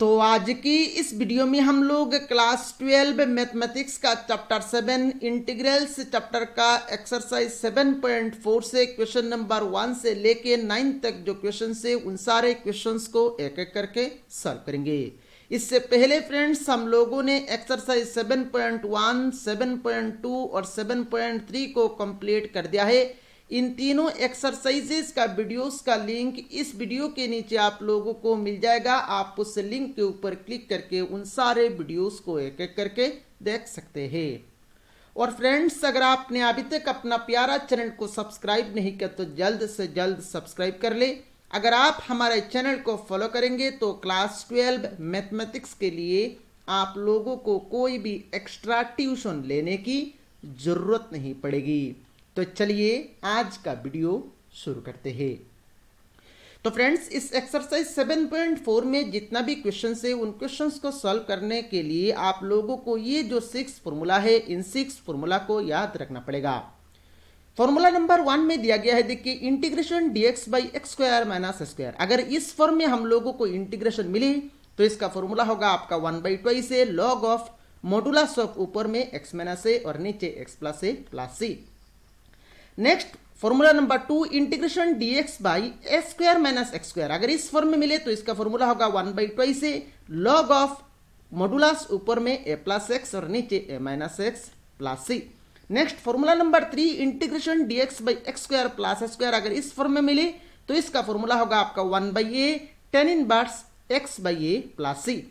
तो आज की इस वीडियो में हम लोग क्लास 12 मैथमेटिक्स का चैप्टर 7 इंटीग्रल्स चैप्टर का एक्सरसाइज 7.4 से क्वेश्चन नंबर 1 से लेके 9 तक जो क्वेश्चन से उन सारे क्वेश्चंस को एक एक करके सॉल्व करेंगे। इससे पहले फ्रेंड्स हम लोगों ने एक्सरसाइज 7.1, 7.2 और 7.3 को कंप्लीट कर दिया है। इन तीनों एक्सरसाइजेस का वीडियोस का लिंक इस वीडियो के नीचे आप लोगों को मिल जाएगा। आप उस लिंक के ऊपर क्लिक करके उन सारे वीडियोस को एक एक करके देख सकते हैं। और फ्रेंड्स, अगर आपने अभी तक अपना प्यारा चैनल को सब्सक्राइब नहीं किया तो जल्द से जल्द सब्सक्राइब कर ले। अगर आप हमारे चैनल को फॉलो करेंगे तो क्लास 12 मैथमेटिक्स के लिए आप लोगों को कोई भी एक्स्ट्रा ट्यूशन लेने की जरूरत नहीं पड़ेगी। तो चलिए आज का वीडियो शुरू करते हैं। तो फ्रेंड्स, इस एक्सरसाइज 7.4 में जितना भी क्वेश्चन है उन क्वेश्चंस को सॉल्व करने के लिए आप लोगों को ये जो 6 फॉर्मूला है इन 6 फॉर्मूला को याद रखना पड़ेगा। फॉर्मूला नंबर 1 में दिया गया है, देखिए integration dx by x square minus square. अगर इस फॉर्म में हम लोगों को इंटीग्रेशन मिले तो इसका फॉर्मूला होगा आपका 1/2 से लॉग ऑफ मॉडुलस ऑफ ऊपर में x माइनस ए और नीचे x plus a plus c. Next formula number 2 integration dx by a square minus x square. अगर इस फॉर्म में मिले तो इसका फॉर्मूला होगा 1/2 से लॉग ऑफ मॉडुलस ऊपर में a प्लस एक्स और नीचे a minus x plus c. Next formula number 3 integration dx by x square plus square. अगर इस फॉर्म में मिले तो इसका फॉर्मूला होगा आपका 1/a tan inverse x by a plus c.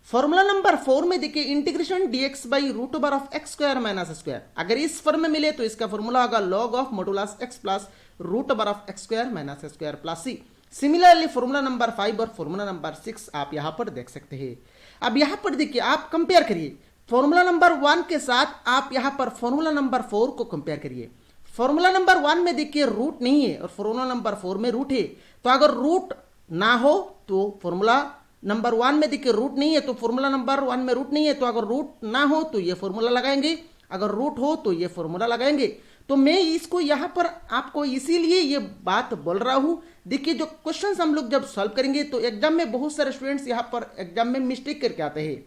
Formula number 4 में देखिए integration dx by root over of x square minus square. अगर इस फॉर्म में मिले तो इसका फॉर्मूला होगा log of modulus x plus root over of x square minus square plus c. Similarly formula number 5 और फॉर्मूला नंबर 6 आप यहां पर देख सकते हैं। अब यहां पर देखिए आप कंपेयर करिए फॉर्मूला नंबर 1 के साथ आप यहां पर फॉर्मूला नंबर 4 को कंपेयर करिए। फॉर्मूला नंबर 1 में देखिए रूट नहीं है और फॉर्मूला नंबर 4 में रूट है। तो अगर रूट ना हो तो फॉर्मूला नंबर 1 में देखिए रूट नहीं है तो फॉर्मूला नंबर 1 में रूट नहीं है। तो अगर रूट ना हो तो ये फॉर्मूला लगाएंगे, अगर रूट हो तो ये फॉर्मूला लगाएंगे। तो मैं इसको यहां पर आपको इसीलिए ये बात बोल रहा हूं। देखिए जो क्वेश्चंस हम लोग जब सॉल्व करेंगे तो एग्जाम में बहुत सारे स्टूडेंट्स यहां पर एग्जाम में मिस्टेक करके आते हैं।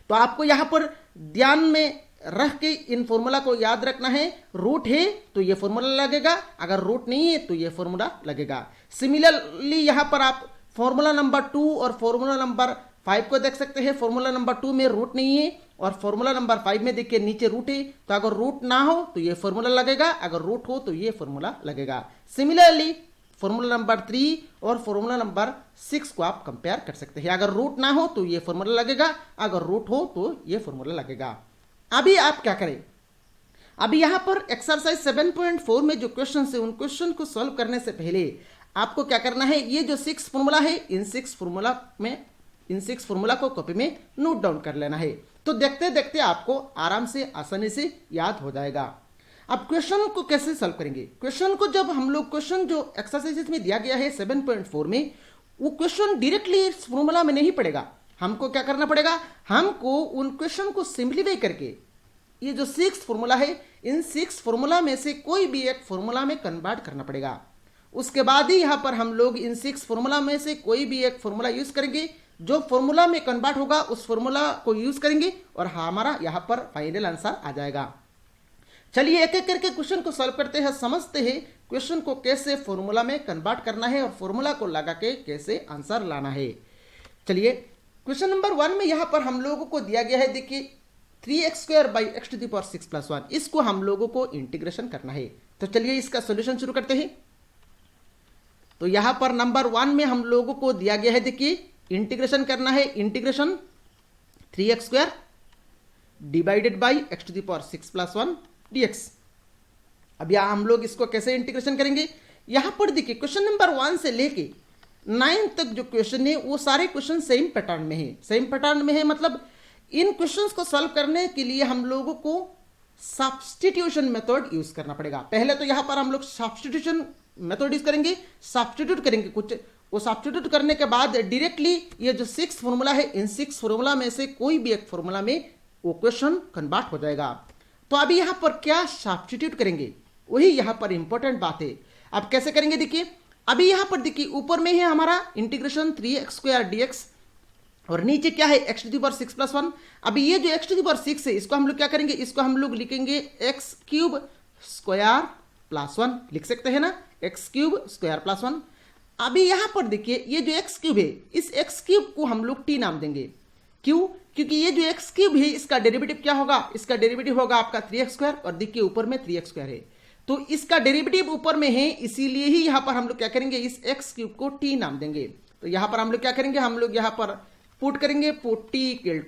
तो आपको यहां पर ध्यान में रख के इन फॉर्मूला को याद रखना है। रूट है तो ये फॉर्मूला लगेगा, अगर रूट नहीं है तो ये फॉर्मूला लगेगा। सिमिलरली यहां पर आप फॉर्मूला नंबर 2 और फॉर्मूला नंबर 5 को देख सकते हैं। फॉर्मूला नंबर 2 में रूट नहीं है और फॉर्मूला नंबर 5 में देखिए नीचे रूट है। तो अगर रूट ना हो तो ये फॉर्मूला लगेगा, अगर रूट हो तो ये फॉर्मूला लगेगा। सिमिलरली फॉर्मूला नंबर 3 और फॉर्मूला नंबर 6 को आप कंपेयर कर सकते हैं। अगर रूट ना हो तो ये फॉर्मूला लगेगा, अगर रूट हो तो ये फॉर्मूला लगेगा। अभी आप क्या करें, अभी यहां पर एक्सरसाइज 7.4 में जो क्वेश्चन है उन क्वेश्चन को सॉल्व करने से पहले आपको क्या करना है, ये जो 6 फॉर्मूला है इन 6 फॉर्मूला को कॉपी में नोट डाउन कर लेना है। तो देखते देखते आपको आराम से आसानी से याद हो जाएगा। अब क्वेश्चन को कैसे सॉल्व करेंगे, क्वेश्चन को जब हम लोग क्वेश्चन जो एक्सरसाइजेस में दिया गया है 7.4 में वो क्वेश्चन डायरेक्टली इस फॉर्मूला में नहीं पड़ेगा। हमको क्या करना पड़ेगा, हमको उन क्वेश्चन को सिंप्लीफाई करके ये जो 6 फॉर्मूला है इन 6 फॉर्मूला में से कोई भी एक फॉर्मूला में कन्वर्ट करना पड़ेगा। उसके बाद ही यहां पर हम लोग इन 6 फॉर्मूला में से कोई भी एक फॉर्मूला यूज करेंगे। जो फॉर्मूला में कन्वर्ट होगा उस फॉर्मूला को यूज करेंगे और हमारा यहां पर फाइनल आंसर आ जाएगा। चलिए एक एक करके क्वेश्चन को सॉल्व करते हैं, समझते हैं क्वेश्चन को कैसे फॉर्मूला में कन्वर्ट करना है और फॉर्मूला को लगा के कैसे आंसर लाना है। चलिए क्वेश्चन नंबर 1 में यहां पर हम लोगों को दिया गया है, देखिए 3x square by x to the power 6 plus 1। इसको हम लोगों को इंटीग्रेशन करना है। तो चलिए इसका सोल्यूशन शुरू करते हैं। तो यहां पर नंबर 1 में हम लोगों को दिया गया है, देखिए इंटीग्रेशन करना है। Integration 3x square divided by x to the power 6 plus 1 dx। अब यहां हम लोग इसको कैसे इंटीग्रेशन करेंगे, यहां पर देखिए क्वेश्चन नंबर 1 से लेके 9 तक जो क्वेश्चन है वो सारे क्वेश्चन सेम पैटर्न में है। सेम पैटर्न में है मतलब इन क्वेश्चंस को सॉल्व करने के लिए हम लोगों को सब्स्टिट्यूशन मेथड यूज करना पड़ेगा। पहले तो यहां पर हम लोग सब्स्टिट्यूशन मेथड यूज करेंगे, सब्स्टिट्यूट करेंगे कुछ। वो सब्स्टिट्यूट करने के बाद डायरेक्टली ये जो 6 फॉर्मूला है इन 6 फॉर्मूला में से कोई भी एक फॉर्मूला में वो क्वेश्चन कन्वर्ट हो जाएगा। तो अभी यहां पर क्या सब्स्टिट्यूट करेंगे वही यहां पर इंपॉर्टेंट बात है। अब कैसे करेंगे देखिए, अभी यहां पर देखिए ऊपर में है हमारा इंटीग्रेशन 3x स्क्वायर dx और नीचे क्या है x to the power 6 plus 1। अभी ये जो एक्स टू दी पावर 6 है इसको हम लोग क्या करेंगे, इसको हम लोग लिखेंगे एक्स क्यूब स्क्वायर प्लस 1, लिख सकते हैं ना, एक्स क्यूब स्क्वायर प्लस 1। अभी यहां पर देखिए ये जो एक्स क्यूब है इस एक्स क्यूब को हम लोग टी नाम देंगे। क्यों? क्योंकि ये जो एक्स क्यूब है इसका डेरिवेटिव क्या होगा, इसका डेरिवेटिव होगा आपका 3x स्क्वायर, और देखिए ऊपर में 3x स्क्वायर है, तो इसका डेरिवेटिव ऊपर में है, इसीलिए ही यहां पर हम लोग क्या करेंगे, इस एक्स क्यूब को टी नाम देंगे। तो यहां पर हम लोग क्या करेंगे, हम लोग यहां पर पुट करेंगे, put t equal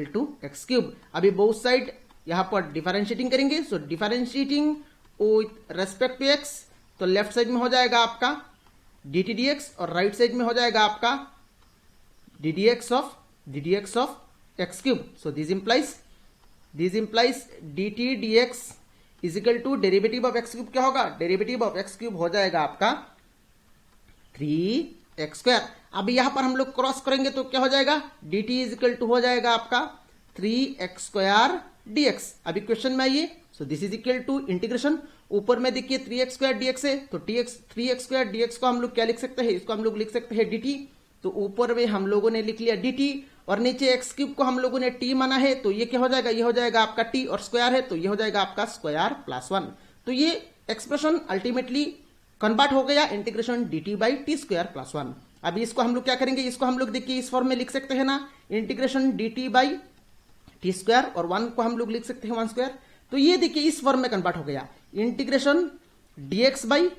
to x cube. अभी बोथ साइड यहां पर डिफरेंशिएटिंग करेंगे, so differentiating with respect to x, तो लेफ्ट साइड में हो जाएगा आपका डी टी डी एक्स और राइट साइड में हो जाएगा आपका d d x of x cube. So this implies d t d x is equal to derivative of x cube क्या होगा, डेरिवेटिव ऑफ एक्स क्यूब हो जाएगा आपका 3x स्क्वायर। अभी यहां पर हम लोग क्रॉस करेंगे तो क्या हो जाएगा, d t is equal to हो जाएगा आपका 3x स्क्वायर dx। अभी क्वेश्चन में आइए, so this is equal to integration, ऊपर में देखिए 3x स्क्वायर dx है, तो 3x स्क्वायर dx को हम लोग क्या लिख सकते हैं, इसको हम लोग लिख सकते हैं dt। तो ऊपर में हम लोगों ने लिख लिया dt, और नीचे एक्स क्यूब को हम लोगों ने t माना है, तो ये क्या हो जाएगा, ये हो जाएगा आपका t, और स्क्वायर है तो ये हो जाएगा आपका स्क्वायर प्लस 1। तो ये एक्सप्रेशन अल्टीमेटली कन्वर्ट हो गया integration dt by T square plus 1। अभी इसको हम लोग क्या करेंगे, इसको हम लोग देखिए इस फॉर्म में लिख सकते हैं ना, integration dt by T square, और 1 को हम लोग लिख सकते हैं 1 स्क्वायर। तो ये देखिए इस फॉर्म में कन्वर्ट हो गया, integration dx by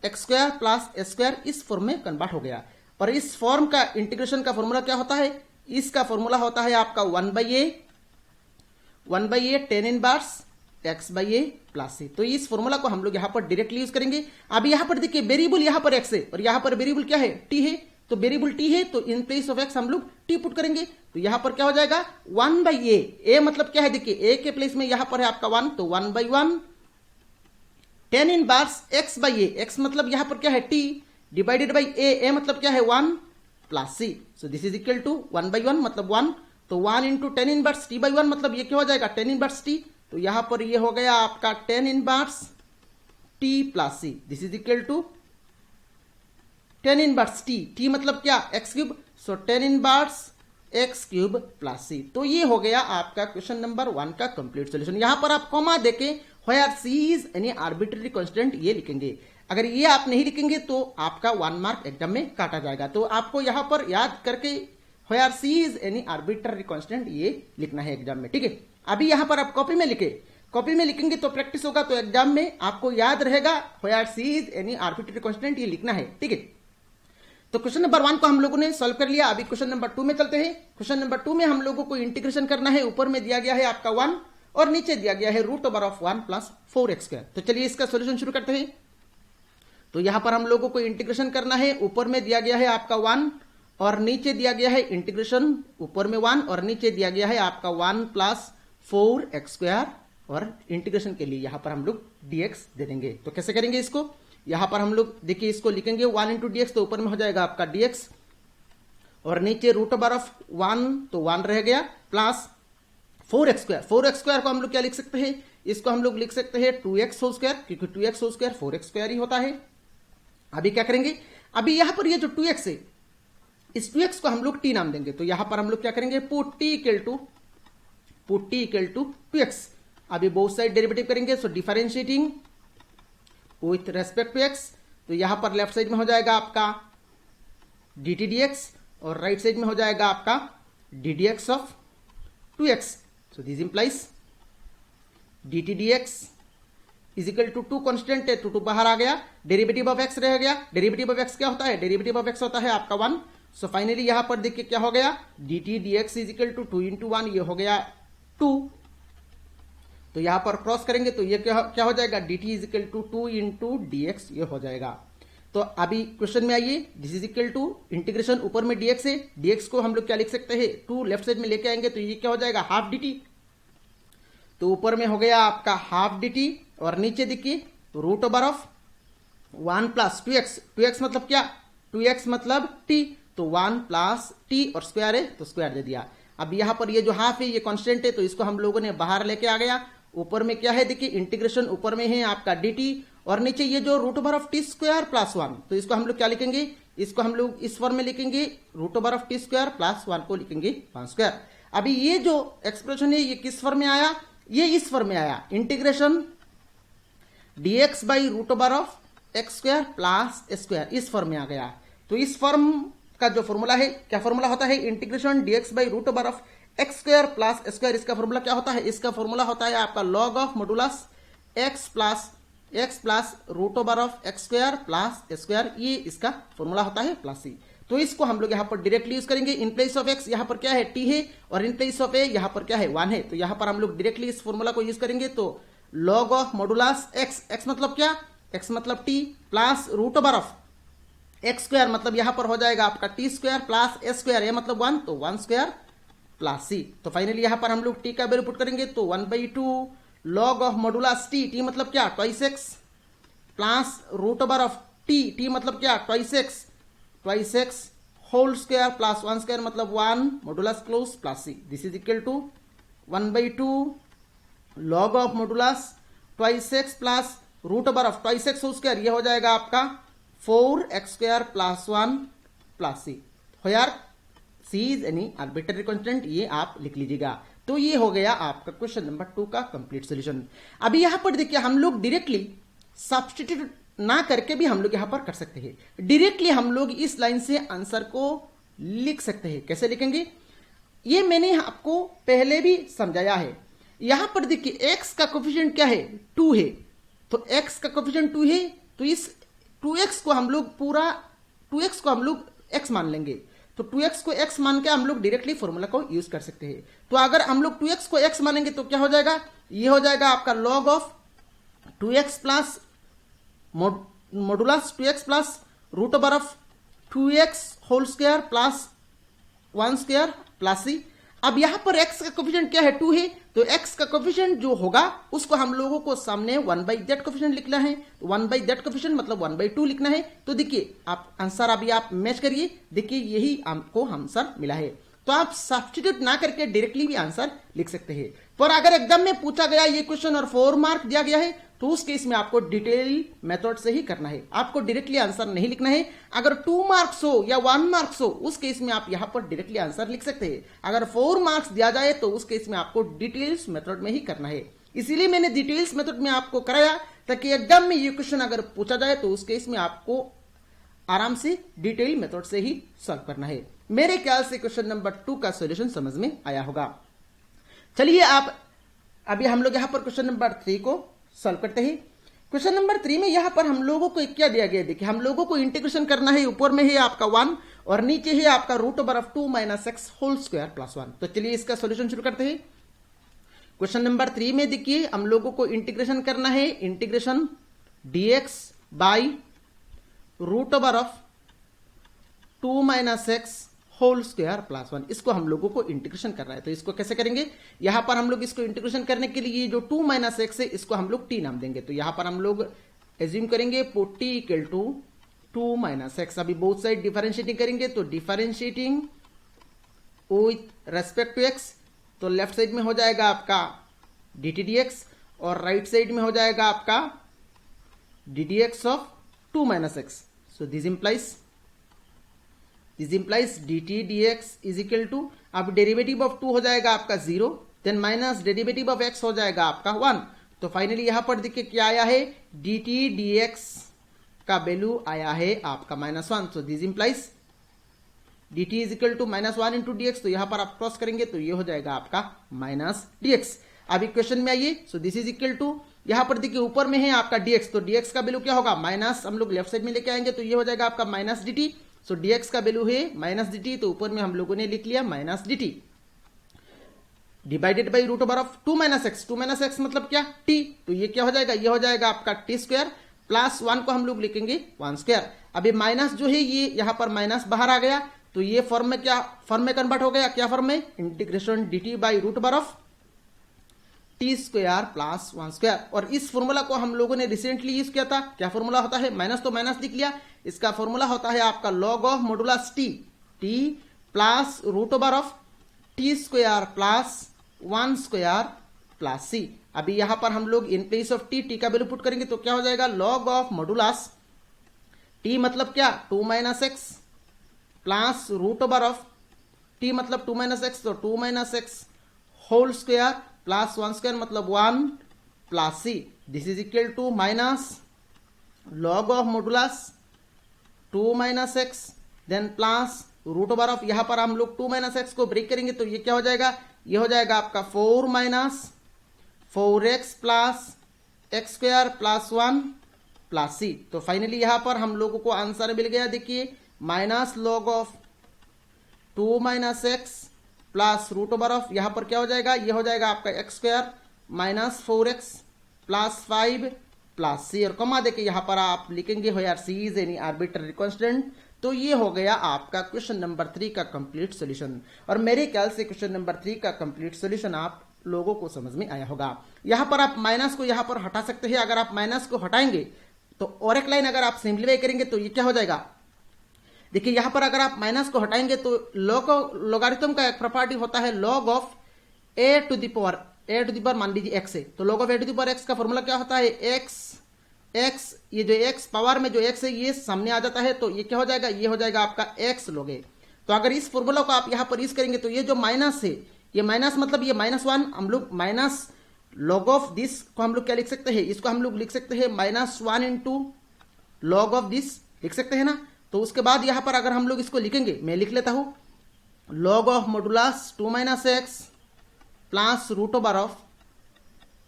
x square plus s square, इस फॉर्म में कन्वर्ट हो गया। और इस फॉर्म का इंटीग्रेशन का फॉर्मूला क्या होता है, इसका फॉर्मूला होता है आपका 1 by a tan inverse x by a plus a. तो इस फॉर्मूला को हम लोग यहां पर डायरेक्टली यूज करेंगे। अब यहां पर देखिए वेरिएबल यहां पर एक्स है और यहां पर वेरिएबल क्या है, टी है, तो वेरिएबल टी है तो इन प्लेस ऑफ एक्स हम लोग टी पुट करेंगे, तो यहां पर क्या हो जाएगा 1 बाई ए मतलब क्या है, देखिए ए के प्लेस में यहां पर है आपका 1, तो 1 by 1 ten inverse x by A, x मतलब यहां पर क्या है टी, डिवाइडेड बाई ए मतलब क्या है 1 plus c. So this is equal to 1 by 1 मतलब 1, तो 1 into tan inverse t by 1 मतलब ये क्या हो जाएगा, टेन इनवर्स टी, तो यहां पर ये हो गया आपका tan inverse t plus c. This is equal to tan inverse t मतलब क्या, x cube, so tan inverse x cube plus c. तो ये हो गया आपका क्वेश्चन नंबर 1 का कंप्लीट सॉल्यूशन। यहां पर आप कॉमा देके where c is any arbitrary constant ये लिखेंगे, अगर ये आप नहीं लिखेंगे तो आपका 1 मार्क एग्जाम में काटा जाएगा। तो आपको यहां पर याद करके where c is any arbitrary constant ये लिखना है एग्जाम में, ठीक है। अभी यहां पर आप कॉपी में लिखेंगे तो प्रैक्टिस होगा, तो एग्जाम में आपको याद रहेगा where c is any arbitrary constant ये लिखना है, ठीक है। तो क्वेश्चन नंबर 1 को हम लोगों ने सॉल्व कर लिया। अभी क्वेश्चन नंबर 2 में चलते हैं। क्वेश्चन नंबर 2 में हम लोगों को इंटीग्रेशन करना है, ऊपर में दिया गया है आपका 1 और नीचे दिया गया है root over of 1 plus 4x square. तो चलिए इसका सोल्यूशन शुरू करते हैं। तो यहां पर हम लोगों को इंटीग्रेशन करना है, ऊपर में दिया गया है आपका 1 और नीचे दिया गया है इंटीग्रेशन, ऊपर में 1 और नीचे दिया गया है आपका 1 प्लस 4x स्क्वायर, और इंटीग्रेशन के लिए यहां पर हम लोग dx दे देंगे। तो कैसे करेंगे इसको, यहां पर हम लोग देखिए इसको लिखेंगे 1 इंटू डी एक्स, तो ऊपर में हो जाएगा आपका dx और नीचे रूट ओवर ऑफ 1 तो 1 रह गया प्लस 4x स्क्वायर को हम लोग क्या लिख सकते हैं, इसको हम लोग लिख सकते हैं 2x होल स्क्वायर, क्योंकि 2x whole square 4x square ही होता है। अभी क्या करेंगे, अभी यहां पर ये जो 2x है इस 2x को हम लोग t नाम देंगे, तो यहां पर हम लोग क्या करेंगे put t equal to 2x। अभी बोथ साइड डेरिवेटिव करेंगे, so differentiating with respect to x, तो यहां पर लेफ्ट साइड में हो जाएगा आपका dt dx और राइट साइड में हो जाएगा आपका ddx of 2x। So this implies dt dx is equal to 2 constant है, 2 बाहर आ गया, डेरिवेटिव ऑफ x रह गया, डेरिवेटिव ऑफ x क्या होता है, डेरिवेटिव ऑफ x होता है आपका 1। सो फाइनली यहां पर देखिए क्या हो गया, dt dx is equal to 2 into 1, ये हो गया 2। तो यहां पर क्रॉस करेंगे तो ये क्या हो जाएगा, dt is equal to 2 into dx ये हो जाएगा। तो अभी क्वेश्चन में आइए, this is equal to integration, ऊपर में dx है, dx को हम लोग क्या लिख सकते हैं 2 लेफ्ट साइड में लेके आएंगे तो ये क्या हो जाएगा हाफ dt, तो ऊपर में हो गया आपका हाफ dt और नीचे देखिए root over of 1 plus 2x मतलब क्या, 2x मतलब t, तो 1 प्लस t और स्क्वायर है तो स्क्वायर दे दिया। अब यहां पर ये जो हाफ है ये कांस्टेंट है, तो इसको हम लोगों ने बाहर लेके आ गया, ऊपर में क्या है देखिए इंटीग्रेशन, ऊपर में है आपका dt और नीचे ये जो root over of t square plus 1, तो इसको हम लोग क्या लिखेंगे, इसको हम लोग इस फॉर्म में लिखेंगे, root over of t square plus 1 को लिखेंगे 1 स्क्वायर। अभी ये जो एक्सप्रेशन है ये किस फॉर्म में आया, ये इस फॉर्म में आया, integration dx by root over of x square plus square, इस फॉर्म में आ गया। तो इस फॉर्म का जो फॉर्मूला है, क्या फॉर्मूला होता है, integration dx by root over of x square plus square, इसका फॉर्मूला क्या होता है, इसका फॉर्मूला होता है आपका log of modulus x plus root over of x square plus square, ये इसका फॉर्मूला होता है प्लस सी। तो इसको हम लोग यहाँ पर डायरेक्टली यूज करेंगे। इन प्लेस ऑफ एक्स यहाँ पर क्या है, टी है, और इन प्लेस ऑफ ए यहाँ पर क्या है, 1 है। तो यहाँ पर हम लोग डायरेक्टली इस फॉर्मूला को यूज करेंगे। तो log of modulus x, x मतलब क्या, एक्स मतलब t, plus root over of x square मतलब यहाँ पर हो जाएगा आपका t square plus s square, ये मतलब 1, तो 1 स्क्वायर प्लस सी। तो फाइनली यहाँ पर हम लोग टी का वैल्यू पुट करेंगे, तो 1/2 log of modulus t, t मतलब क्या, twice x, plus root over of t, t मतलब क्या, twice x whole square plus 1 square मतलब 1 modulus close plus c. This is equal to 1/2 log of modulus twice x plus root over of twice x whole square, ये हो जाएगा आपका 4x square plus 1 plus सी। हो यार, c is any arbitrary constant, ये आप लिख लीजिएगा। तो ये हो गया आपका क्वेश्चन नंबर 2 का कंप्लीट सॉल्यूशन। अभी यहां पर देखिए हम लोग डायरेक्टली सब्स्टिट्यूट ना करके भी हम लोग यहां पर कर सकते हैं। डायरेक्टली हम लोग इस लाइन से आंसर को लिख सकते हैं। कैसे लिखेंगे, ये मैंने आपको पहले भी समझाया है। यहां पर देखिए x का कोफिशिएंट क्या है, 2 है। तो x का कोफिशिएंट 2 है, तो इस 2x को हम लोग पूरा 2x को हम लोग x मान लेंगे। तो 2x को x मान के हम लोग डायरेक्टली फॉर्मूला को यूज कर सकते हैं। तो अगर हम लोग 2x को x मानेंगे तो क्या हो जाएगा, ये हो जाएगा आपका log of 2x plus modulus 2x plus root over of 2x whole square plus 1 square plus c. अब यहां पर x का कोफिशिएंट क्या है, 2 है। तो x का कोफिशिएंट जो होगा उसको हम लोगों को सामने 1/that कोफिशिएंट लिखना है। तो 1/that कोफिशिएंट मतलब 1/2 लिखना है। तो देखिए आप आंसर अभी आप मैच करिए, देखिए यही आपको आंसर मिला है। तो आप सब्स्टिट्यूट ना करके डायरेक्टली भी आंसर लिख सकते हैं। पर अगर एकदम में पूछा गया ये क्वेश्चन और 4 मार्क दिया गया है तो उस केस में आपको डिटेल मेथड से ही करना है, आपको डायरेक्टली आंसर नहीं लिखना है। अगर 2 मार्क्स हो या 1 मार्क्स हो उस केस में आप यहां पर डायरेक्टली आंसर लिख सकते हैं। अगर 4 मार्क्स दिया जाए तो उस केस में आपको डिटेल्स मेथड में ही करना है। इसीलिए मैंने डिटेल्स मेथड में आपको कराया ताकि एकदम में ये क्वेश्चन अगर पूछा जाए तो उस केस में आपको आराम से डिटेल मेथड से ही सॉल्व करना है। मेरे ख्याल से क्वेश्चन नंबर 2 का सॉल्यूशन समझ में आया होगा। चलिए आप अभी हम लोग यहां पर क्वेश्चन नंबर 3 को सॉल्व करते हैं। क्वेश्चन नंबर 3 में यहां पर हम लोगों को क्या दिया गया, देखिए हम लोगों को इंटीग्रेशन करना है। ऊपर में है आपका 1 और नीचे है आपका root over of 2 minus x whole square plus 1। तो चलिए इसका सॉल्यूशन शुरू करते हैं। क्वेश्चन नंबर 3 में देखिए हम लोगों को इंटीग्रेशन करना है, integration dx by root over of 2 minus x whole square plus 1, इसको हम लोगों को इंटीग्रेशन करना है। तो इसको कैसे करेंगे, यहां पर हम लोग इसको इंटीग्रेशन करने के लिए जो 2 माइनस एक्स है इसको हम लोग t नाम देंगे। तो यहां पर हम लोग एज्यूम करेंगे t equal to 2 minus x. अभी बोथ साइड डिफरेंशिएटिंग करेंगे, तो differentiating with respect to x, तो लेफ्ट साइड में हो जाएगा आपका dt dx और राइट साइड में हो जाएगा आपका ddx of 2 minus x. So this implies dt dx is equal to, अब डेरिवेटिव ऑफ 2 हो जाएगा आपका 0, then minus derivative of x हो जाएगा आपका 1। तो फाइनली यहां पर देखिए क्या आया है, dt dx का वैल्यू आया है आपका -1। So this implies dt is equal to -1 into dx। तो यहां पर आप क्रॉस करेंगे तो ये हो जाएगा आपका माइनस dx। अब इक्वेशन में आइए, so this is equal to, यहां पर देखिए ऊपर में है आपका dx, तो dx का वैल्यू क्या होगा, माइनस हम लोग लेफ्ट साइड में लेके आएंगे तो ये हो जाएगा आपका माइनस dt। सो dx का वैल्यू है माइनस dt, तो ऊपर में हम लोगों ने लिख लिया minus dt divided by root over of 2 minus x. 2 minus x मतलब क्या, t, तो ये क्या हो जाएगा, ये हो जाएगा आपका टी स्क्वायर प्लस 1 को हम लोग लिखेंगे 1 स्क्वायर। अभी माइनस जो है ये यहां पर माइनस बाहर आ गया, तो ये फॉर्म में क्या फॉर्म में कन्वर्ट हो गया, क्या फॉर्म में, integration dt by root over of t square plus 1 square. और इस फॉर्मूला को हम लोगों ने रिसेंटली यूज किया था। क्या फॉर्मूला होता है, माइनस तो माइनस लिख लिया, इसका फॉर्मूला होता है आपका log of modulus t plus root over of t square plus 1 square plus c. अभी यहां पर हम लोग इन प्लेस ऑफ टी का वैल्यू पुट करेंगे तो क्या हो जाएगा, लॉग ऑफ मॉडुलस टी मतलब क्या, 2 minus x plus root over of t मतलब 2 माइनस एक्स, तो 2 minus x whole square plus 1 square मतलब 1 plus c, this is equal to minus log of modulus 2 minus x then plus root over of, यहां पर हम लोग 2 minus x को break करेंगे तो ये क्या हो जाएगा, ये हो जाएगा आपका 4 minus 4x plus x square plus 1 plus c. तो फाइनली यहां पर हम लोगों को आंसर मिल गया, देखिए minus log of 2 minus x plus root over of, यहां पर क्या हो जाएगा, ये हो जाएगा आपका x square minus 4x plus 5 plus c, और कमा देके यहां पर आप लिखेंगे हो यार c is any arbitrary constant. तो ये हो गया आपका क्वेश्चन नंबर 3 का कंप्लीट सॉल्यूशन, और मेरे ख्याल से क्वेश्चन नंबर 3 का कंप्लीट सॉल्यूशन आप लोगों को समझ में आया होगा। यहां पर आप माइनस को यहां पर हटा सकते हैं, अगर आप माइनस को हटाएंगे तो और एक लाइन अगर आप सिंप्लीफाई करेंगे तो ये क्या हो जाएगा, देखिए यहां पर अगर आप माइनस को हटाएंगे तो लोगारिथम का एक प्रॉपर्टी होता है log of a to the power मान लीजिए एक्स है, तो log of a to the power x का फॉर्मूला क्या होता है, एक्स ये जो एक्स पावर में जो एक्स है ये सामने आ जाता है, तो ये क्या हो जाएगा, ये हो जाएगा आपका एक्स लोगे। तो अगर इस फॉर्मूला को आप यहां पर यूज करेंगे तो ये जो माइनस है, ये माइनस मतलब ये -1, हम लोग माइनस लॉग ऑफ दिस को हम लोग क्या लिख सकते हैं, इसको हम लोग लिख सकते हैं -1 इंटू लॉग ऑफ दिस लिख सकते हैं ना। तो उसके बाद यहां पर अगर हम लोग इसको लिखेंगे, मैं लिख लेता हूं log of modulus 2 minus x plus root over of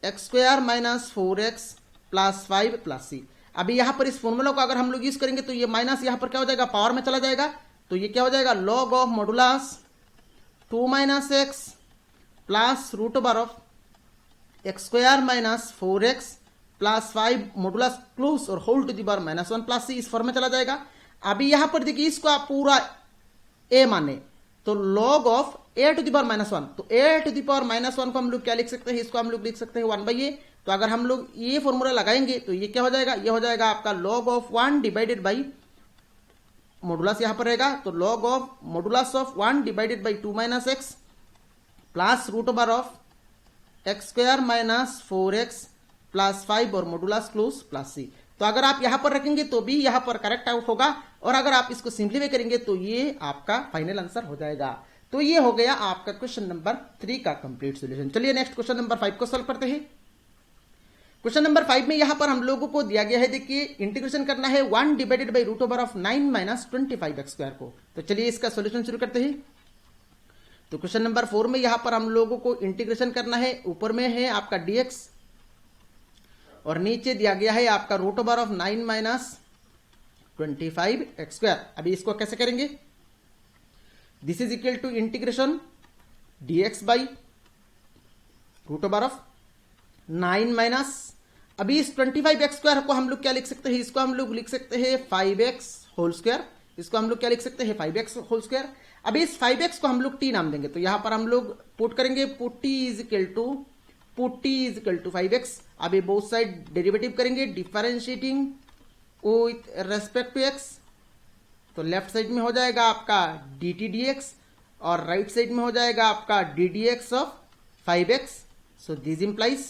x square minus 4x plus 5 plus c. अभी यहां पर इस फॉर्मूला को अगर हम लोग यूज करेंगे तो ये माइनस यहां पर क्या हो जाएगा, पावर में चला जाएगा, तो ये क्या हो जाएगा log of modulus 2 minus x plus root over of x square minus 4x plus 5 modulus close और whole to the power -1 plus c, इस फॉर्म में चला जाएगा। अभी यहां पर देखिए इसको आप पूरा ए माने तो log of a to the power -1, तो ए टू द पावर -1 को हम लोग क्या लिख सकते हैं, इसको हम लोग लिख सकते हैं 1/a। तो अगर हम लोग ये फॉर्मूला लगाएंगे तो ये क्या हो जाएगा, ये हो जाएगा आपका log of 1 divided by modulus यहां पर रहेगा, तो log of modulus of 1 divided by 2 minus x plus root over of x square minus 4x plus 5 और मॉडुलस क्लोज प्लस सी। तो अगर आप यहां पर रखेंगे तो भी यहां पर करेक्ट आउट होगा, और अगर आप इसको सिंप्लीफाई करेंगे तो ये आपका फाइनल आंसर हो जाएगा। तो ये हो गया आपका क्वेश्चन नंबर 3 का कंप्लीट सॉल्यूशन। चलिए नेक्स्ट क्वेश्चन नंबर 5 को सॉल्व करते हैं। क्वेश्चन नंबर 5 में यहां पर हम लोगों को दिया गया है, देखिए इंटीग्रेशन करना है 1 divided by root over of 9 minus 25x square को। तो चलिए इसका सॉल्यूशन शुरू करते हैं। तो क्वेश्चन नंबर 4 में यहां पर हम लोगों को इंटीग्रेशन करना है, ऊपर में है आपका dx और नीचे दिया गया है आपका root over of 9 minus 25x square. अभी इसको कैसे करेंगे, this is equal to integration dx by root over of 9 minus, अभी इस 25x स्क्वायर को हम लोग क्या लिख सकते हैं, इसको हम लोग लिख सकते हैं 5x होल स्क्वायर, इसको हम लोग क्या लिख सकते हैं 5x होल स्क्वायर। अभी इस 5x को हम लोग t नाम देंगे, तो यहां पर हम लोग पुट करेंगे put t is equal to 5x। अभी बोथ साइड डेरिवेटिव करेंगे, differentiating with respect to x, तो लेफ्ट साइड में हो जाएगा आपका dt dx और राइट साइड में हो जाएगा आपका ddx of 5x। So this implies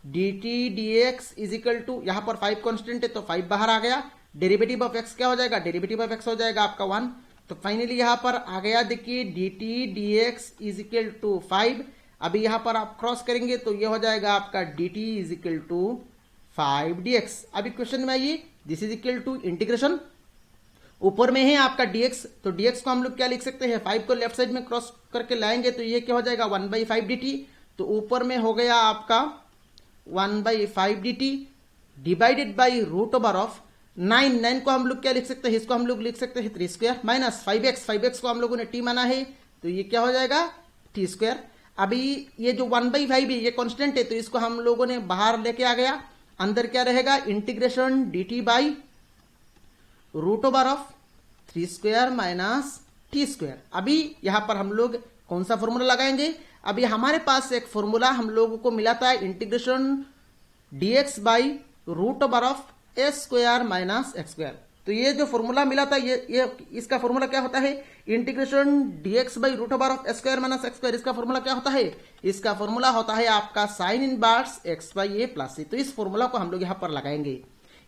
dt dx is equal to, यहां पर 5 कांस्टेंट है तो 5 बाहर आ गया, डेरिवेटिव ऑफ x क्या हो जाएगा, डेरिवेटिव ऑफ x हो जाएगा आपका 1। तो फाइनली यहां पर आ गया, देखिए dt dx is equal to 5। अभी यहां पर आप क्रॉस करेंगे तो ये हो जाएगा आपका dt is equal to 5 dx। अभी क्वेश्चन में आइए, this is equal to integration, ऊपर में है आपका dx, तो dx को हम लोग क्या लिख सकते हैं, 5 को लेफ्ट साइड में क्रॉस करके लाएंगे तो ये क्या हो जाएगा 1/5 dt। तो ऊपर में हो गया आपका 1/5 dt divided by root over of 9 को हम लोग क्या लिख सकते हैं, इसको हम लोग लिख सकते हैं 3 स्क्वायर माइनस 5x को हम लोगों ने t माना है तो ये क्या हो जाएगा t स्क्वायर। अभी ये जो 1/5 है ये कांस्टेंट है तो इसको हम लोगों ने बाहर लेके आ गया, अंदर क्या रहेगा integration dt by root over of 3 square minus t square. अभी यहां पर हम लोग कौन सा फॉर्मूला लगाएंगे, अभी हमारे पास एक फॉर्मूला हम लोगों को मिला था integration dx by root over of a square minus x square. तो ये जो फॉर्मूला मिला था ये इसका फॉर्मूला क्या होता है, integration dx by root over of a square minus x square. इसका फॉर्मूला क्या होता है, इसका फॉर्मूला होता है आपका sine inverse x by a plus c. तो इस फॉर्मूला को हम लोग यहां पर लगाएंगे।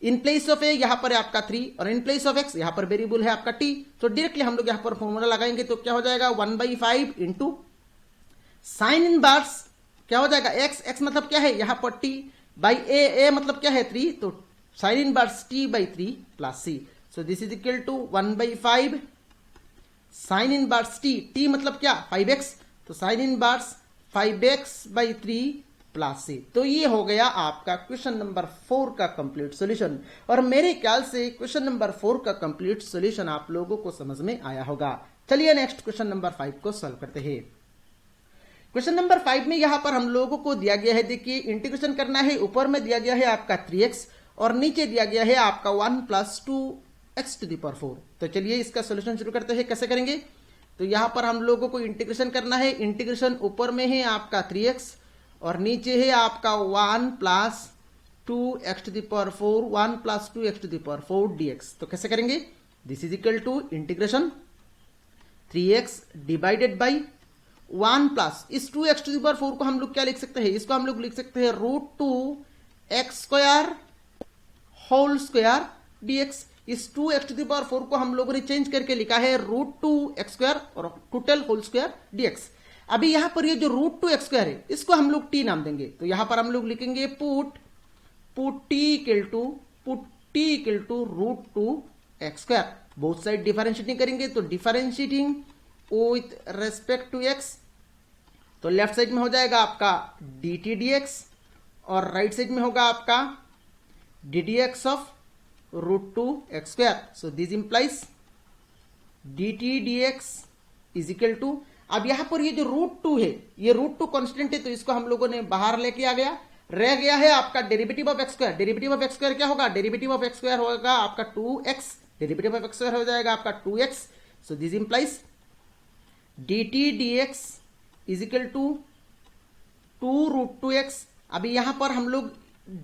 इन प्लेस ऑफ ए यहां पर है आपका 3 और इन प्लेस ऑफ एक्स यहां पर वेरिएबल है आपका टी, तो डायरेक्टली हम लोग यहां पर फॉर्मूला लगाएंगे तो क्या हो जाएगा 1/5 इंटू साइन इनवर्स क्या हो जाएगा एक्स, एक्स मतलब क्या है यहां पर टी बाई ए मतलब क्या है 3, तो sine inverse t by 3 plus c, so this is equal to 1/5 sine inverse t मतलब क्या 5x, तो sine inverse 5x by 3 plus c. तो ये हो गया आपका क्वेश्चन नंबर 4 का कंप्लीट सॉल्यूशन, और मेरे ख्याल से क्वेश्चन नंबर 4 का कंप्लीट सॉल्यूशन आप लोगों को समझ में आया होगा। चलिए नेक्स्ट क्वेश्चन नंबर 5 को सॉल्व करते हैं। क्वेश्चन नंबर 5 में यहां पर हम लोगों को दिया गया है, देखिए इंटीग्रेशन करना है, ऊपर में दिया गया है आपका 3x और नीचे दिया गया है आपका 1 + 2x⁴। तो चलिए इसका सॉल्यूशन शुरू करते हैं। कैसे करेंगे, तो यहां पर हम लोगों को इंटीग्रेशन करना है, इंटीग्रेशन ऊपर में है आपका 3x और नीचे है आपका 1 + 2x⁴, 1 + 2x⁴ dx। तो कैसे करेंगे, this is equal to integration 3x divided by 1 plus इस 2x⁴ को हम लोग क्या लिख सकते हैं, इसको हम लोग लिख सकते हैं √2x² होल स्क्वायर dx। इस 2x⁴ को हम लोगों ने चेंज करके लिखा है √2x² और टोटल होल स्क्वायर dx। अभी यहां पर ये जो √2x² है इसको हम लोग t नाम देंगे, तो यहां पर हम लोग लिखेंगे put t equal to √2x²। Both side differentiating करेंगे, तो differentiating with respect to x, तो लेफ्ट साइड में हो जाएगा आपका dt dx और राइट साइड में होगा आपका ddx of √2x²। So this implies dt dx is equal to, अब यहां पर ये जो √2 है ये √2 कांस्टेंट है, तो इसको हम लोगों ने बाहर लेके आ गया, रह गया है आपका derivative of x²। Derivative of x² क्या होगा, डेरिवेटिव ऑफ x² होगा आपका 2x, डेरिवेटिव ऑफ x² हो जाएगा आपका 2x। So this implies dt dx is equal to 2√2x। अभी यहां पर हम लोग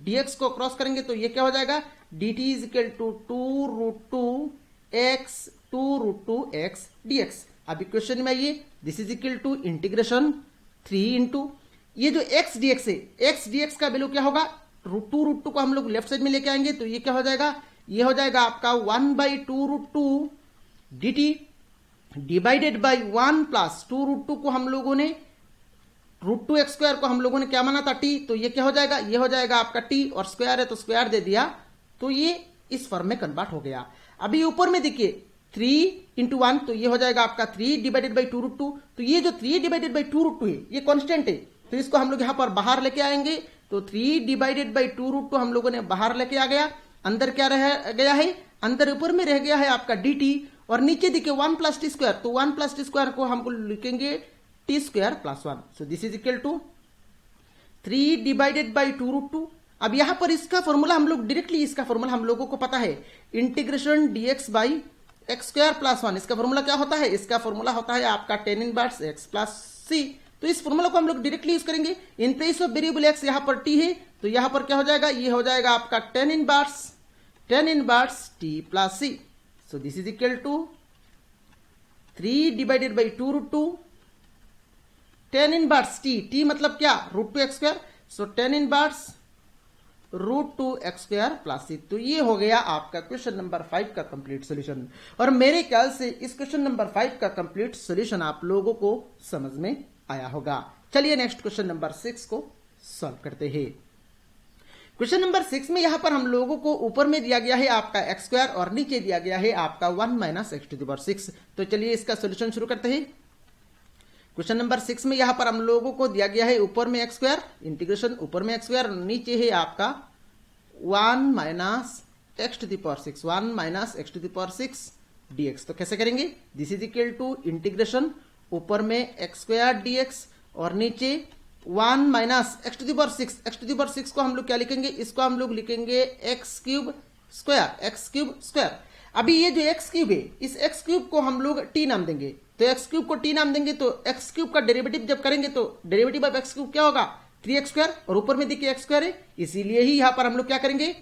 dx को क्रॉस करेंगे तो ये क्या हो जाएगा, dt is equal to 2√2x dx। अब इक्वेशन में आइए, this is equal to integration 3 into ये जो x dx है, x dx का वैल्यू क्या होगा, √2 को हम लोग लेफ्ट साइड में लेके आएंगे तो ये क्या हो जाएगा, ये हो जाएगा आपका 1/2√2 dt डिवाइडेड बाई 1 + 2√2 को हम लोगों ने √2x² को हम लोगों ने क्या माना था t, तो ये क्या हो जाएगा, ये हो जाएगा आपका t और स्क्वायर है तो स्क्वायर दे दिया, तो ये इस फॉर्म में कन्वर्ट हो गया। अभी ऊपर में देखिए 3 × 1, तो ये हो जाएगा आपका 3 डिवाइडेड बाई 2√2, तो ये जो 3 डिवाइडेड बाई 2√2 है ये कांस्टेंट है, तो इसको हम लोग यहां पर बाहर लेके आएंगे, तो 3 डिवाइडेड बाई 2√2 हम लोगों ने बाहर लेके आ गया, अंदर क्या रह गया है, अंदर ऊपर में रह गया है आपका dt और नीचे देखिए 1 + t², तो 1 + t² को हमको लिखेंगे t² + 1। So this is equal to 3 divided by 2√2। अब यहां पर इसका फॉर्मूला हम लोग डायरेक्टली, इसका फॉर्मूला हम लोगों को पता है इंटीग्रेशन dx बाई x² + 1। इसका फॉर्मूला क्या होता है, इसका फॉर्मूला होता है आपका tan इनवर्स x + c। तो इस फॉर्मूला को हम लोग डायरेक्टली यूज करेंगे, इन प्लेस ऑफ वेरिएबल x यहां पर t है, तो यहां पर क्या हो जाएगा, ये हो जाएगा आपका tan inverse t + c। So this is equal to 3 divided by 2√2 tan inverse t मतलब क्या √2x², सो tan इनवर्स √2x² + c। तो ये हो गया आपका क्वेश्चन नंबर 5 का कंप्लीट सॉल्यूशन, और मेरे ख्याल से इस क्वेश्चन नंबर 5 का कंप्लीट सॉल्यूशन आप लोगों को समझ में आया होगा। चलिए नेक्स्ट क्वेश्चन नंबर 6 को सॉल्व करते हैं। क्वेश्चन नंबर 6 में यहां पर हम लोगों को ऊपर में दिया गया है आपका x² और नीचे दिया गया है आपका 1 - x⁴। तो चलिए इसका सॉल्यूशन शुरू करते हैं। क्वेश्चन नंबर 6 में यहां पर हम लोगों को दिया गया है ऊपर में x², इंटीग्रेशन ऊपर में x² और नीचे है आपका 1 - x⁴, 1 - x⁴ dx। तो कैसे करेंगे, this is equal to integration ऊपर में x² dx और नीचे 1 - x⁴ को हम लोग क्या लिखेंगे, इसको हम लोग लिखेंगे x³ स्क्वायर। अभी ये जो x³ है इस x³ को हम लोग t नाम देंगे, तो x³ को t नाम देंगे तो x³ का डेरिवेटिव जब करेंगे तो डेरिवेटिव ऑफ x³ क्या होगा 3x² और ऊपर में देखिए x² है, इसीलिए ही यहां पर हम लोग क्या करेंगे,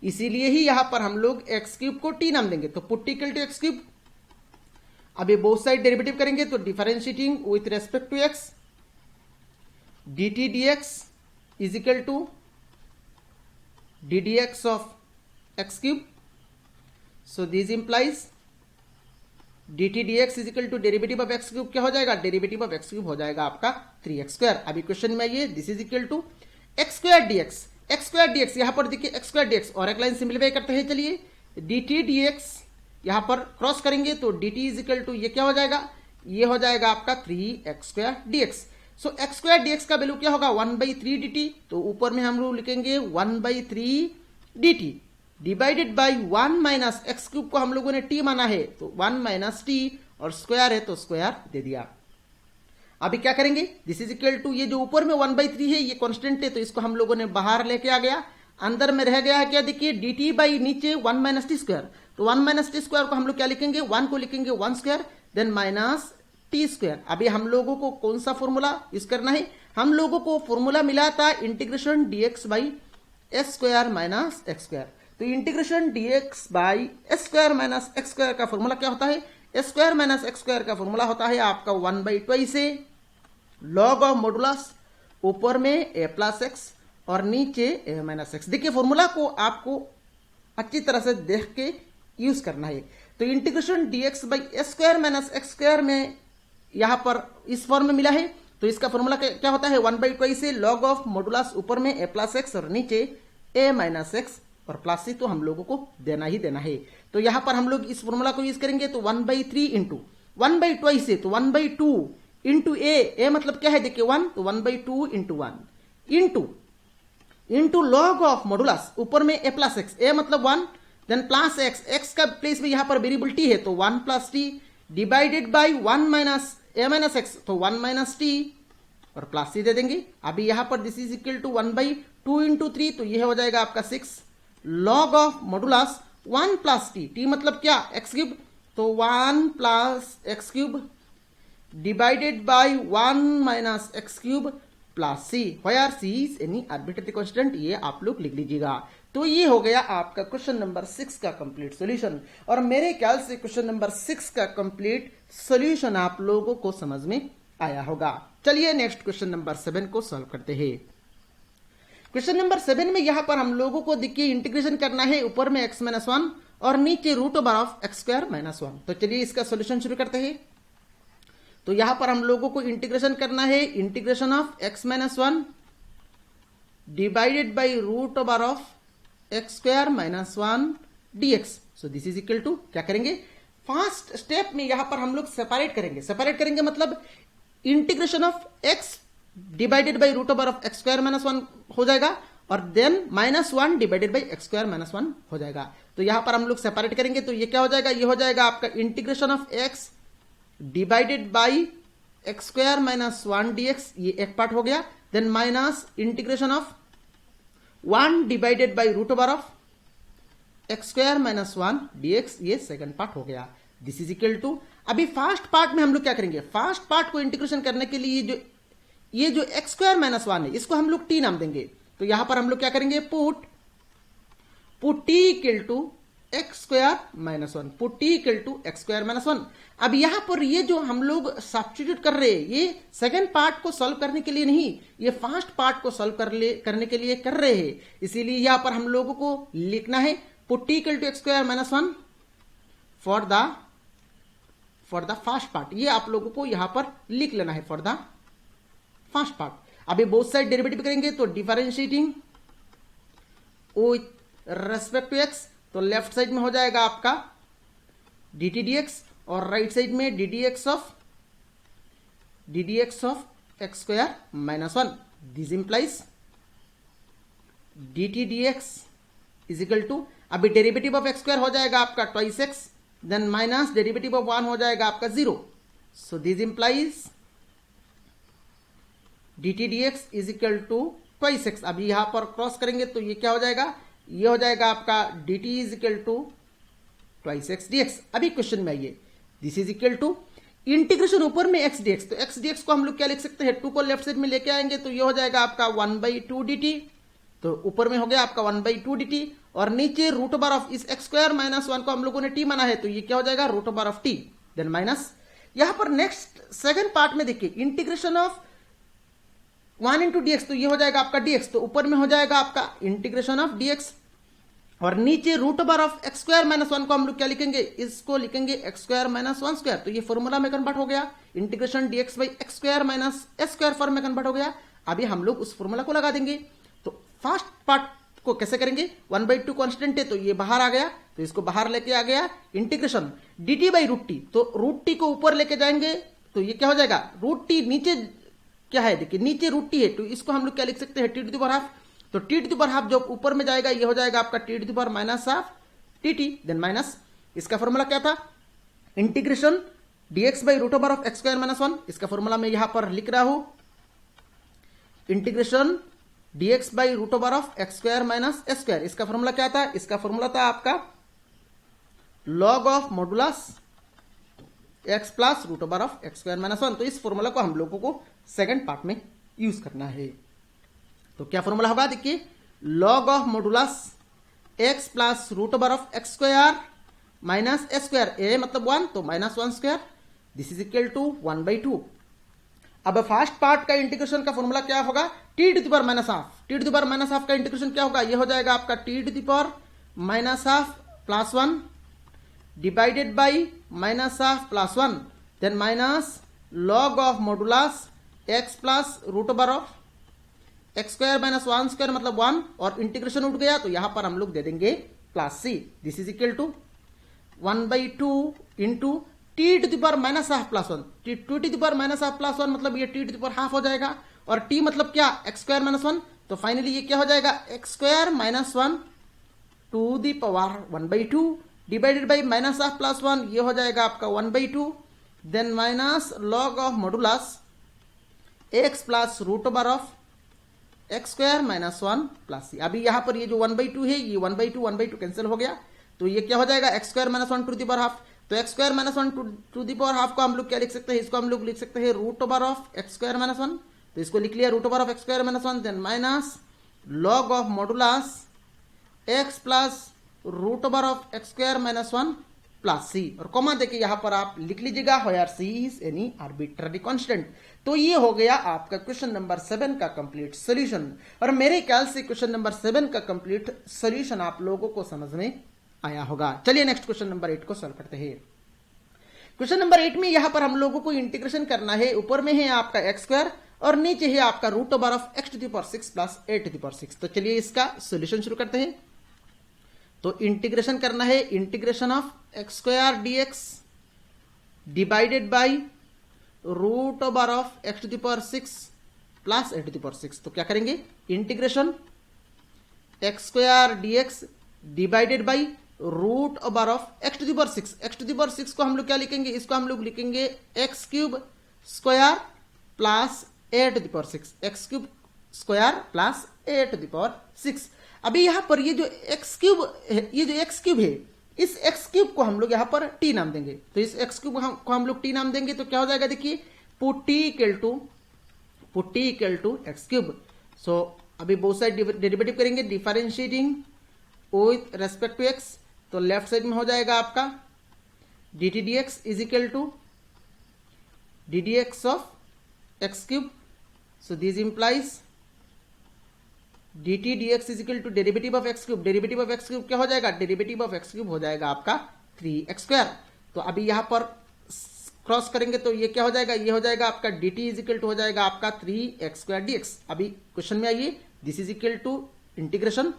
इसीलिए ही यहां पर हम लोग x³ को t नाम देंगे, तो put t equal to x³। अभी बोथ साइड डेरिवेटिव करेंगे तो differentiating with respect to x dt dx is equal to d d x of x cube. So this implies d t d x is equal to derivative of x cube क्या हो जाएगा, derivative of x cube हो जाएगा आपका 3x². अभी question में आइए, this is equal to x² dx. x² dx यहां पर देखिए x² dx और एक लाइन सिंप्लीफाई करते हैं. चलिए डी टी डी एक्स यहां पर क्रॉस करेंगे तो d t is equal to ये क्या हो जाएगा, ये हो जाएगा आपका 3x² dx. सो x² dx का वैल्यू क्या होगा 1/3 dt. तो ऊपर में हम लोग लिखेंगे 1/3 dt divided by 1 minus x cube को हम लोगों ने t माना है तो 1 माइनस टी और स्क्वायर है तो स्क्वायर दे दिया. अभी क्या करेंगे, दिस इज इक्वल टू ये जो ऊपर में 1/3 है ये कांस्टेंट है तो इसको हम लोगों ने बाहर लेके आ गया. अंदर में रह गया है क्या, देखिए डी टी बाई नीचे 1 माइनस टी स्क्वायर. तो 1 माइनस टी स्क्वायर को हम लोग क्या लिखेंगे, 1 को लिखेंगे 1 square then minus t square. अभी हम लोगों को कौन सा फॉर्मूला यूज करना है, हम लोगों को फॉर्मूला मिला था integration dx by s square minus x square. तो integration dx by s square minus x square का फॉर्मूला क्या होता है, s square minus x square का फॉर्मूला होता है आपका 1/2 से लॉग ऑफ मॉडुलस ऊपर में ए प्लस एक्स और नीचे ए माइनस एक्स. देखिए फॉर्मूला को आपको अच्छी तरह से देख के यूज करना है. तो integration dx by s square minus x square में यहां पर इस फॉर्म में मिला है तो इसका फॉर्मूला क्या होता है 1/2 से लॉग ऑफ मॉडुलस ऊपर में ए प्लस एक्स और नीचे ए माइनस एक्स और प्लस सी तो हम लोगों को देना ही देना है. तो यहां पर हम लोग इस फॉर्मूला को यूज करेंगे तो 1/3 इंटू 1/2 से तो 1/2 इंटू ए मतलब क्या है देखिए 1 तो 1/2 into 1 into log of modulus ऊपर में ए प्लस एक्स, ए मतलब 1 देन प्लस एक्स, एक्स का प्लेस में यहां पर वेरिएबल टी है तो 1 plus t divided by 1 minus a minus x तो 1 माइनस टी और प्लस सी दे देंगे. अभी यहां पर this is equal to 1/2 into 3 तो यह हो जाएगा आपका 6 log of modulus 1 plus t, t मतलब क्या एक्स क्यूब तो 1 plus x cube divided by 1 minus x cube plus c where c is any arbitrary constant. ये आप लोग लिख लीजिएगा. तो ये हो गया आपका क्वेश्चन नंबर 6 का कंप्लीट सॉल्यूशन. और मेरे ख्याल से क्वेश्चन नंबर 6 का कंप्लीट सॉल्यूशन आप लोगों को समझ में आया होगा. चलिए नेक्स्ट क्वेश्चन नंबर 7 को सॉल्व करते हैं. क्वेश्चन नंबर 7 में यहां पर हम लोगों को देखिए इंटीग्रेशन करना है ऊपर में x माइनस 1 और नीचे root over of x square minus 1. तो चलिए इसका सॉल्यूशन शुरू करते हैं. तो यहां पर हम लोगों को इंटीग्रेशन करना है integration of x minus 1 divided by root over of x square minus 1 dx. So this is equal to क्या करेंगे, फर्स्ट स्टेप में यहां पर हम लोग सेपरेट करेंगे मतलब integration of x divided by root over of x square minus 1 हो जाएगा और then -1 divided by x square minus 1 हो जाएगा. तो यहां पर हम लोग सेपरेट करेंगे तो ये क्या हो जाएगा, ये हो जाएगा आपका integration of x divided by x square minus 1 dx, ये एक पार्ट हो गया. Then minus integration of 1 divided by root over of x square minus 1 dx, ये सेकंड पार्ट हो गया. दिस इज इक्वल टू अभी फर्स्ट पार्ट में हम लोग क्या करेंगे, फर्स्ट पार्ट को इंटीग्रेशन करने के लिए ये जो एक्स स्क्वायर माइनस 1 है इसको हम लोग टी नाम देंगे. तो यहां पर हम लोग क्या करेंगे, put t equal to x square minus 1, put t equal to x square minus 1. अब यहां पर ये जो हम लोग सब्स्टिट्यूट कर रहे हैं ये सेकंड पार्ट को सॉल्व करने के लिए नहीं, ये फर्स्ट पार्ट को सॉल्व करने के लिए कर रहे हैं. इसीलिए यहां पर हम लोगों को लिखना है put t equal to x square minus 1 for the first part. ये आप लोगों को यहां पर लिख लेना है फॉर द फर्स्ट पार्ट. अभी बोथ साइड डेरिवेटिव करेंगे तो differentiating with respect to x, तो लेफ्ट साइड में हो जाएगा आपका डी टी डी एक्स और राइट साइड में d d x of x square minus 1. This implies d t d x is equal to अभी डेरिवेटिव ऑफ एक्स स्क्वायर हो जाएगा आपका twice x then minus derivative of 1 हो जाएगा आपका 0. So this implies d t d x is equal to twice x. अभी यहां पर क्रॉस करेंगे तो ये क्या हो जाएगा, ये हो जाएगा आपका d t is equal to twice x d x. अभी क्वेश्चन में आइए, this is equal to integration ऊपर में एक्स डी एक्स, तो एक्स डी एक्स को हम लोग क्या लिख सकते हैं, 2 को लेफ्ट साइड में लेके आएंगे तो ये हो जाएगा आपका 1/2 dt. तो ऊपर में हो गया आपका 1/2 dt और नीचे रूट ओवर ऑफ इस एक्स स्क्वायर माइनस 1 को हम लोगों ने टी माना है तो ये क्या हो जाएगा root over of t then minus. यहां पर नेक्स्ट सेकंड पार्ट में देखिए integration of 1 into d x, तो ये हो जाएगा आपका डी एक्स, तो ऊपर में हो जाएगा आपका इंटीग्रेशन ऑफ डी एक्स, और नीचे root over of x square minus 1 को हम लोग क्या लिखेंगे, इसको लिखेंगे एक्स स्क्वायर माइनस 1 स्क्वायर, तो ये फॉर्मूला में कन्वर्ट हो गया, integration dx by x square minus s square form में कन्वर्ट हो गया। अभी हम लोग उस फॉर्मूला को लगा देंगे। तो फर्स्ट पार्ट को कैसे करेंगे, 1/2 कांस्टेंट है तो ये बाहर आ गया, तो इसको बाहर लेके आ गया, integration d t by root t, तो रूट टी को ऊपर लेके जाएंगे तो ये क्या हो जाएगा, रूट टी नीचे क्या है, देखिए नीचे रूट टी है, तो इसको हम लोग क्या लिख सकते हैं, t to the power half, तो t to the power half जो ऊपर में जाएगा ये हो जाएगा आपका t to the power minus half t t, then minus इसका फॉर्मूला क्या था, integration dx by root over of x square minus 1, इसका फॉर्मूला मैं यहां पर लिख रहा हूं, integration dx by root over of x square minus s square, इसका फॉर्मूला क्या था, इसका फॉर्मूला था आपका log of modulus x plus root over of x square minus 1, तो इस फॉर्मूला को हम लोगों को सेकंड पार्ट में यूज करना है। तो क्या फॉर्मूला होगा, देखिए log of modulus x plus root over of x square minus s square, a मतलब 1 तो minus 1 square, this is equal to 1/2। अब फर्स्ट पार्ट का इंटीग्रेशन का फॉर्मूला क्या होगा, t to the power minus half, t to the power minus half का integration क्या होगा, ये हो जाएगा आपका t to the power minus half plus 1 divided by minus half plus 1, then minus log of modulus x plus root over of x square minus 1 square मतलब 1, और integration उठ गया तो यहां पर हम लोग दे देंगे plus c, this is equal to 1/2 into t to the power minus half plus 1, t to the power minus half plus 1 मतलब ये t to the power half हो जाएगा, और टी मतलब क्या, एक्स स्क्वायर माइनस 1, तो फाइनली ये क्या हो जाएगा, x square minus 1 to the power 1/2 divided by minus half plus 1, ये हो जाएगा आपका 1/2, then minus log of modulus x plus root over of x square minus 1 plus c. अभी यहां पर ये जो 1/2 है ये 1/2 कैंसिल हो गया, तो ये क्या हो जाएगा, x square minus 1 to the power half, तो x square minus 1 to the power half को हम लोग क्या लिख सकते हैं, इसको हम लोग लिख सकते हैं root over of x square minus 1, तो इसको लिख लिया root over of x square minus 1, then minus log of modulus x plus root over of x square minus 1 plus c, और कॉमा देके यहां पर आप लिख लीजिएगा where c is any arbitrary constant. तो ये हो गया आपका क्वेश्चन नंबर 7 का कंप्लीट सॉल्यूशन, और मेरे ख्याल से क्वेश्चन नंबर 7 का कंप्लीट सॉल्यूशन आप लोगों को समझ में आया होगा। चलिए नेक्स्ट क्वेश्चन नंबर 8 को सॉल्व करते हैं। क्वेश्चन नंबर 8 में यहां पर हम लोगों को इंटीग्रेशन करना है, ऊपर में है आपका एक्स स्क्वायर और नीचे है आपका root over of x to the power 6 plus a to the power 6। तो चलिए इसका सॉल्यूशन शुरू करते हैं। तो इंटीग्रेशन करना है, integration of x square dx divided by root over of x to the power 6 plus a to the power 6। तो क्या करेंगे, integration x square dx divided by root over of x to the power 6, x to the power 6 को हम लोग क्या लिखेंगे, इसको हम लोग लिखेंगे x cube square plus a to the power 6, x cube square plus a to the power 6। अभी यहां पर ये जो एक्स क्यूब है, ये जो एक्स क्यूब है, इस एक्स क्यूब को हम लोग यहां पर टी नाम देंगे, तो इस एक्स क्यूब को हम लोग टी नाम देंगे, तो क्या हो जाएगा, देखिए put t equal to x cube. So अभी बोथ साइड डेरिवेटिव करेंगे, differentiating with respect to x, तो लेफ्ट साइड में हो जाएगा आपका d t d x is equal to d d x of x cube. So this implies dt dx is equal to derivative of x cube, derivative of x cube क्या हो जाएगा, derivative of x cube हो जाएगा आपका 3x square. तो अभी यहां पर क्रॉस करेंगे तो ये क्या हो जाएगा, ये हो जाएगा आपका dt इज इक्वल टू हो जाएगा आपका 3x स्क्वायर dx। अभी क्वेश्चन में आइए, this is equal to integration,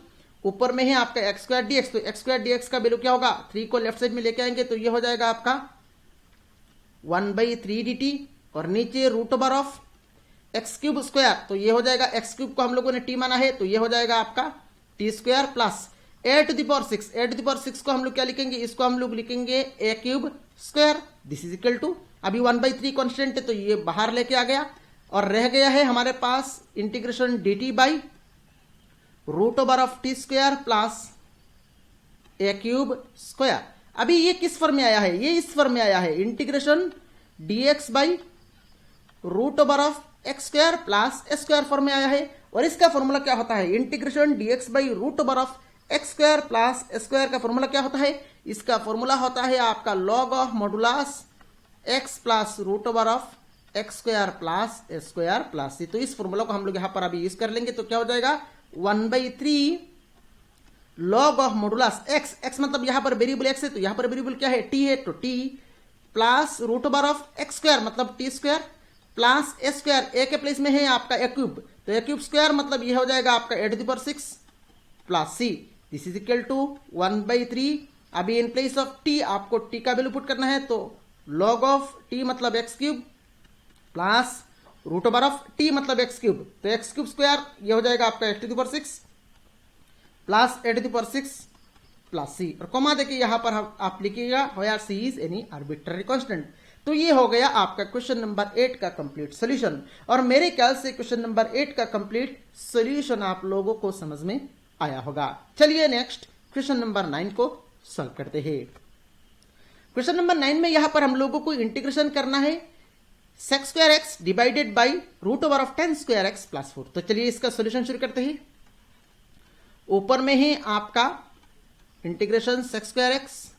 ऊपर में है आपका एक्स स्क्वायर dx, तो एक्स स्क्वायर dx का वैल्यू क्या होगा, 3 को लेफ्ट साइड में लेके आएंगे तो ये हो जाएगा आपका 1/3 dt, और नीचे root over of x cube square, तो ये हो जाएगा एक्स क्यूब को हम लोगों ने टी माना है, तो ये हो जाएगा आपका t square plus a to the power 6, a to the power 6 को हम लोग क्या लिखेंगे, इसको हम लोग लिखेंगे a cube square, this is equal to, अभी 1/3 कांस्टेंट है तो ये बाहर लेके आ गया, और रह गया है हमारे पास integration d t by root over of t square plus a cube square. अभी ये किस फॉर्म में आया है, ये इस फॉर्म में आया है, integration dx by root over of x square plus s square form में आया है, और इसका फॉर्मूला क्या होता है, integration dx by root over of x square plus s square का फॉर्मूला क्या होता है, इसका फॉर्मूला होता है आपका log of modulus x plus root over of x square plus a square plus c. तो इस फॉर्मूला को हम लोग यहां पर अभी यूज कर लेंगे। तो क्या हो जाएगा 1/3 log of modulus x, x मतलब यहां पर वेरिएबल एक्स है, तो यहां पर वेरिएबल क्या है टी है, तो t plus root over of x square मतलब t square plus a square, a के प्लेस में है आपका ए क्यूब, तो ए क्यूब स्क्वायर मतलब ये हो जाएगा आपका 8⁻6 plus c. This is equal to 1/3। अभी इन प्लेस ऑफ टी आपको टी का वैल्यू पुट करना है, तो लॉग ऑफ टी मतलब x cube plus root over of t मतलब एक्स क्यूब, तो एक्स क्यूब स्क्वायर ये हो जाएगा आपका 8⁻6 प्लस 8⁻6 प्लस सी, और कॉमा देखिए यहां पर आप लिखिएगा where c is any arbitrary constant. तो ये हो गया आपका क्वेश्चन नंबर 8 का कंप्लीट सॉल्यूशन। और मेरे ख्याल से क्वेश्चन नंबर 8 का कंप्लीट सॉल्यूशन आप लोगों को समझ में आया होगा। चलिए नेक्स्ट क्वेश्चन नंबर 9 को सॉल्व करते हैं। क्वेश्चन नंबर 9 में यहां पर हम लोगों को इंटीग्रेशन करना है sec square x divided by root over of 10 square x plus 4। तो चलिए इसका सॉल्यूशन शुरू करते हैं। ऊपर में है आपका integration sec square x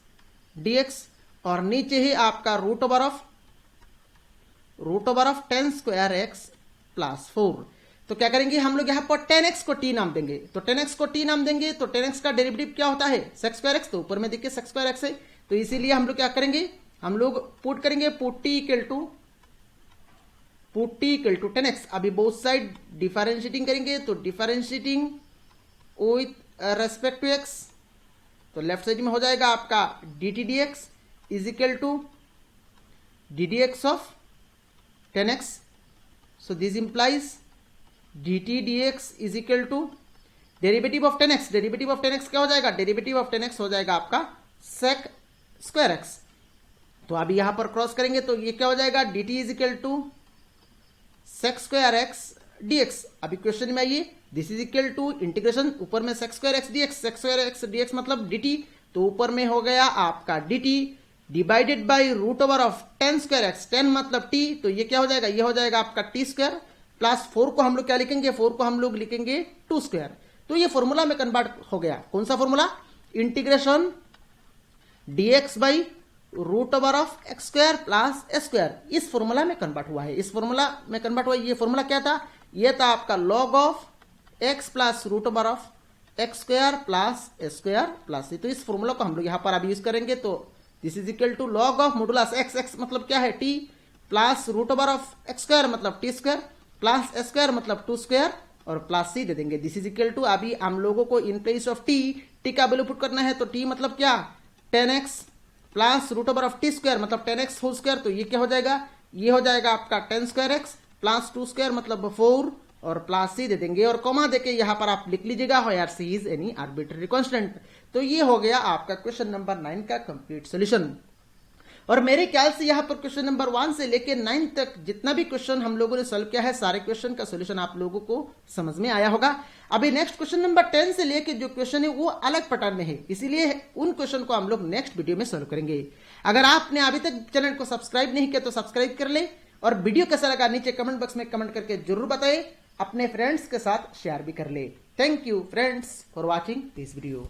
dx और नीचे है आपका root over of 10 square x plus 4। तो क्या करेंगे हम लोग यहां पर 10x को t नाम देंगे, तो 10x को t नाम देंगे तो 10x का डेरिवेटिव क्या होता है सेक स्क्वायर एक्स, तो ऊपर में देखिए सेक स्क्वायर एक्स है, तो इसीलिए हम लोग क्या करेंगे हम लोग पुट करेंगे put t equal to 10x। अभी बोथ साइड डिफरेंशिएटिंग करेंगे, तो differentiating with respect to x, तो लेफ्ट साइड में हो जाएगा आपका dt dx is equal to d d x of 10x। So this implies dt dx is equal to derivative of 10x, derivative of 10x क्या हो जाएगा, derivative of 10x हो जाएगा आपका सेक स्क्वायर एक्स। तो अभी यहां पर क्रॉस करेंगे तो ये क्या हो जाएगा dt is equal to sec square x dx। अभी क्वेश्चन में आइए, this is equal to integration ऊपर में sec square x dx, sec square x dx मतलब dt, तो ऊपर में हो गया आपका dt divided by root over of 10 square x, 10 मतलब t, तो ये क्या हो जाएगा ये हो जाएगा आपका टी स्क्वायर प्लस 4 को हम लोग क्या लिखेंगे 4 को हम लोग लिखेंगे 2 स्क्वायर। तो ये फॉर्मूला में कन्वर्ट हो गया, कौन सा formula integration dx by root over of x square plus a square, इस फॉर्मूला में कन्वर्ट हुआ है, इस फॉर्मूला में कन्वर्ट हुआ। ये फॉर्मूला क्या था, ये था आपका log of x plus root over of x square plus a square plus c. तो इस फॉर्मूला को हम लोग यहां पर अभी यूज करेंगे, तो this is equal to log of modulus x, x मतलब क्या है t plus root over of x square मतलब t square plus a square मतलब 2 स्क्वायर और प्लस सी दे देंगे। दिस इज इक्वल टू अभी हम लोगों को इन प्लेस ऑफ टी का वैल्यू पुट करना है, तो टी मतलब क्या 10x plus root over of t square मतलब 10x होल स्क्वायर, तो ये क्या हो जाएगा ये हो जाएगा आपका 10 स्क्वायर एक्स प्लस 2 स्क्वायर मतलब 4 और प्लस सी दे देंगे, और कॉमा देके यहां पर आप लिख लीजिएगा where c is any arbitrary constant. तो ये हो गया आपका क्वेश्चन नंबर 9 का कंप्लीट सॉल्यूशन। और मेरे ख्याल से यहां पर क्वेश्चन नंबर 1 से लेकर 9 तक जितना भी क्वेश्चन हम लोगों ने सॉल्व किया है, सारे क्वेश्चन का सॉल्यूशन आप लोगों को समझ में आया होगा। अभी नेक्स्ट क्वेश्चन नंबर 10 से लेकर जो क्वेश्चन है वो अलग पैटर्न में है, इसीलिए उन क्वेश्चन को हम लोग नेक्स्ट वीडियो में सॉल्व करेंगे। अगर आपने अभी तक चैनल को सब्सक्राइब नहीं किया तो सब्सक्राइब कर ले, और वीडियो कैसा लगा नीचे कमेंट बॉक्स में कमेंट करके जरूर बताएं, अपने फ्रेंड्स के साथ शेयर भी कर ले। Thank you friends for watching this video.